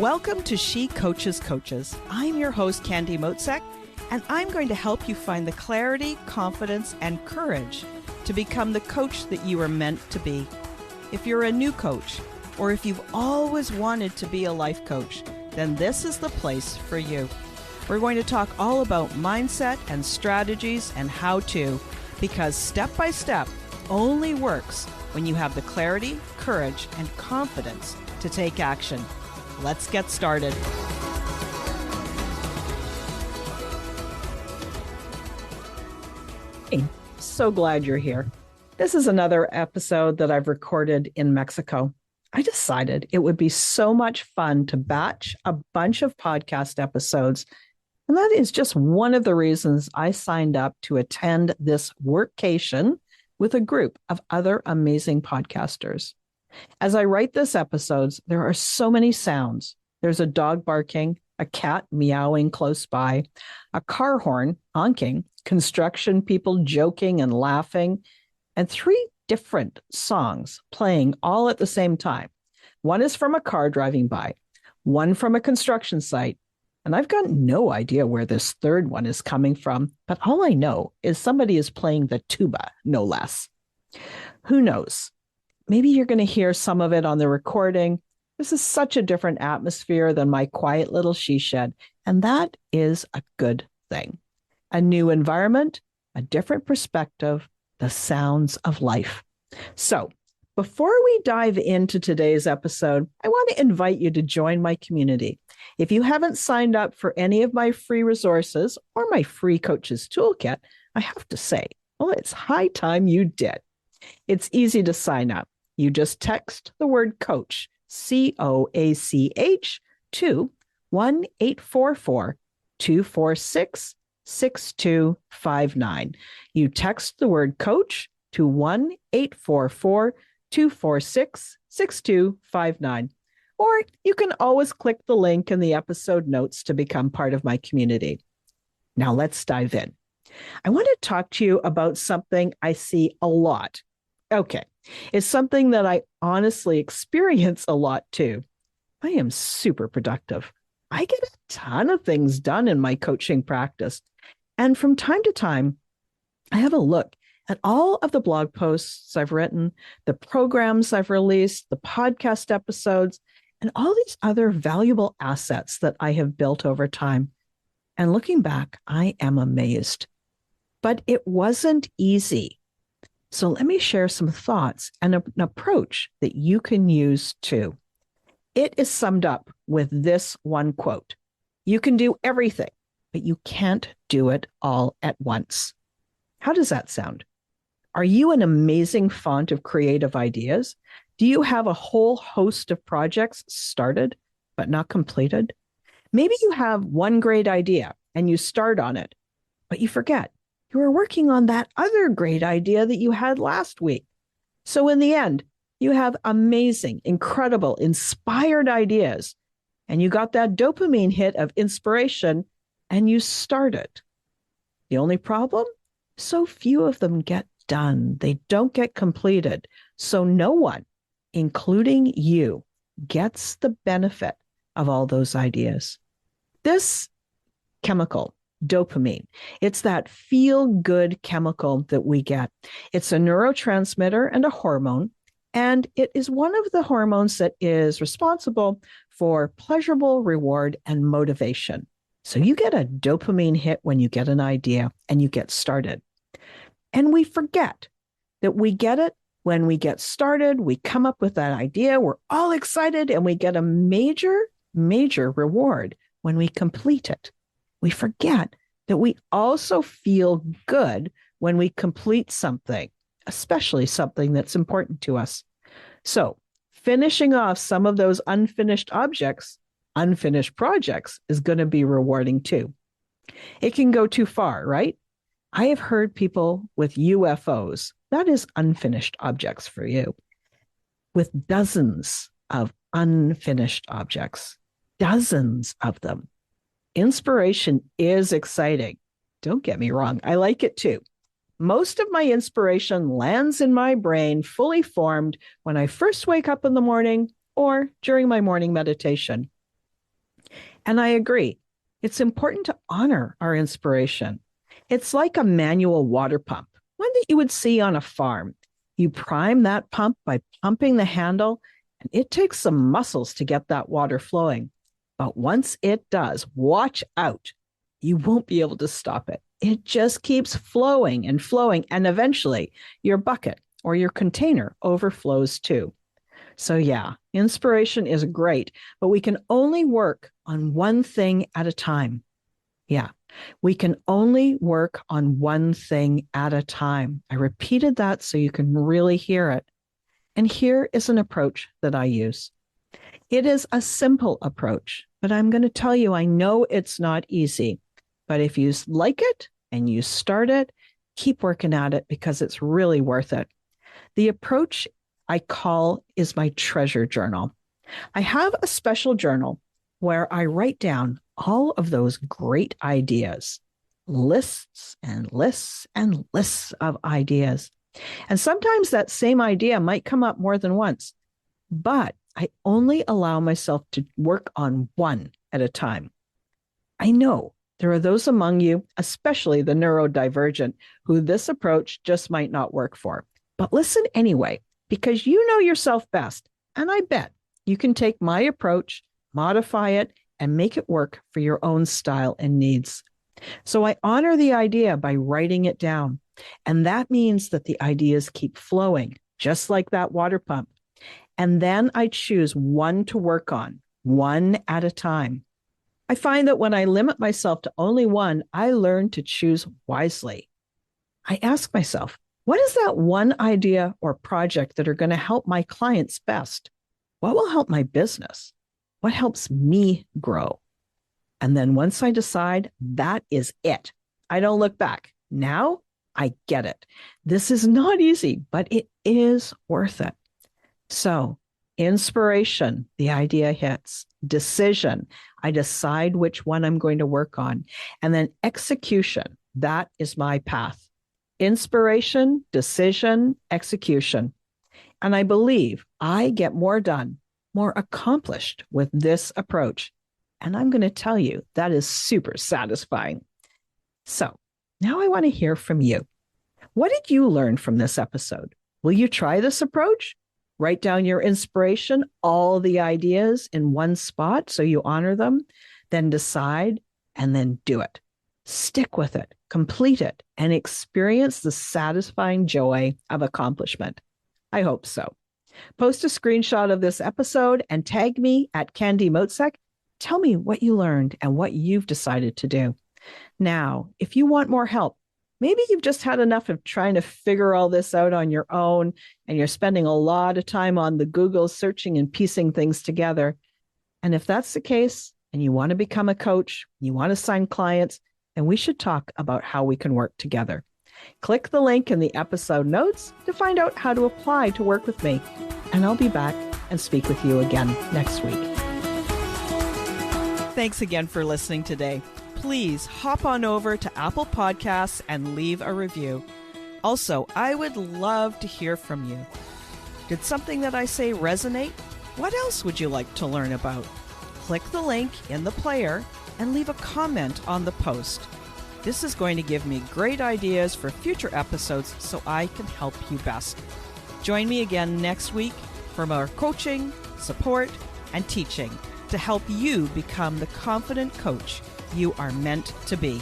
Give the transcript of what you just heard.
Welcome to She Coaches Coaches. I'm your host, Candy Motzek, and I'm going to help you find the clarity, confidence, and courage to become the coach that you are meant to be. If you're a new coach, or if you've always wanted to be a life coach, then this is the place for you. We're going to talk all about mindset and strategies and how to, because step by step only works when you have the clarity, courage, and confidence to take action. Let's get started. Hey, so glad you're here. This is another episode that I've recorded in Mexico. I decided it would be so much fun to batch a bunch of podcast episodes. And that is just one of the reasons I signed up to attend this workcation with a group of other amazing podcasters. As I write this episodes, there are so many sounds. There's a dog barking, a cat meowing close by, a car horn honking, construction people joking and laughing, and three different songs playing all at the same time. One is from a car driving by, one from a construction site, and I've got no idea where this third one is coming from, but all I know is somebody is playing the tuba, no less. Who knows? Maybe you're going to hear some of it on the recording. This is such a different atmosphere than my quiet little she shed, and that is a good thing. A new environment, a different perspective, the sounds of life. So, before we dive into today's episode, I want to invite you to join my community. If you haven't signed up for any of my free resources or my free coaches toolkit, I have to say, well, it's high time you did. It's easy to sign up. You just text the word coach, COACH, to 1-844-246-6259. You text the word coach to 1-844-246-6259. Or you can always click the link in the episode notes to become part of my community. Now let's dive in. I want to talk to you about something I see a lot. Okay, it's something that I honestly experience a lot too. I am super productive. I get a ton of things done in my coaching practice. And from time to time, I have a look at all of the blog posts I've written, the programs I've released, the podcast episodes, and all these other valuable assets that I have built over time. And looking back, I am amazed. But it wasn't easy. So let me share some thoughts and an approach that you can use too. It is summed up with this one quote: "You can do everything, but you can't do it all at once." How does that sound? Are you an amazing font of creative ideas? Do you have a whole host of projects started but not completed? Maybe you have one great idea and you start on it, but you forget you were working on that other great idea that you had last week. So in the end, you have amazing, incredible, inspired ideas, and you got that dopamine hit of inspiration and you started. The only problem? So few of them get done. They don't get completed. So no one, including you, gets the benefit of all those ideas. This chemical, dopamine, it's that feel-good chemical that we get. It's a neurotransmitter and a hormone, and it is one of the hormones that is responsible for pleasurable reward and motivation. So you get a dopamine hit when you get an idea and you get started. And we forget that we get it when we get started. We come up with that idea, we're all excited, and we get a major reward when we complete it. We forget that we also feel good when we complete something, especially something that's important to us. So finishing off some of those unfinished projects is going to be rewarding too. It can go too far, right? I have heard people with UFOs, that is unfinished objects for you, with dozens of unfinished objects, dozens of them. Inspiration is exciting. Don't get me wrong, I like it too. Most of my inspiration lands in my brain fully formed when I first wake up in the morning or during my morning meditation. And I agree. It's important to honor our inspiration. It's like a manual water pump, one that you would see on a farm. You prime that pump by pumping the handle, and it takes some muscles to get that water flowing. But once it does, watch out. You won't be able to stop it. It just keeps flowing, and eventually your bucket or your container overflows too. So, yeah, inspiration is great, but we can only work on one thing at a time. Yeah, we can only work on one thing at a time. I repeated that so you can really hear it. And here is an approach that I use. It is a simple approach, but I'm going to tell you, I know it's not easy. But if you like it and you start it, keep working at it because it's really worth it. The approach I call is my treasure journal. I have a special journal where I write down all of those great ideas, lists and lists and lists of ideas. And sometimes that same idea might come up more than once, but I only allow myself to work on one at a time. I know there are those among you, especially the neurodivergent, who this approach just might not work for. But listen anyway, because you know yourself best. And I bet you can take my approach, modify it, and make it work for your own style and needs. So I honor the idea by writing it down. And that means that the ideas keep flowing, just like that water pump. And then I choose one to work on, one at a time. I find that when I limit myself to only one, I learn to choose wisely. I ask myself, what is that one idea or project that are going to help my clients best? What will help my business? What helps me grow? And then once I decide, that is it. I don't look back. Now I get it. This is not easy, but it is worth it. So, inspiration, the idea hits. Decision, I decide which one I'm going to work on. And then execution, that is my path. Inspiration, decision, execution. And I believe I get more done, more accomplished with this approach. And I'm going to tell you, that is super satisfying. So now I want to hear from you. What did you learn from this episode? Will you try this approach? Write down your inspiration, all the ideas in one spot so you honor them, then decide, and then do it. Stick with it, complete it, and experience the satisfying joy of accomplishment. I hope so. Post a screenshot of this episode and tag me at Candy Motzek. Tell me what you learned and what you've decided to do. Now, if you want more help, maybe you've just had enough of trying to figure all this out on your own, and you're spending a lot of time on the Google searching and piecing things together. And if that's the case, and you want to become a coach, you want to sign clients, then we should talk about how we can work together. Click the link in the episode notes to find out how to apply to work with me. And I'll be back and speak with you again next week. Thanks again for listening today. Please hop on over to Apple Podcasts and leave a review. Also, I would love to hear from you. Did something that I say resonate? What else would you like to learn about? Click the link in the player and leave a comment on the post. This is going to give me great ideas for future episodes so I can help you best. Join me again next week for more coaching, support, and teaching to help you become the confident coach you are meant to be.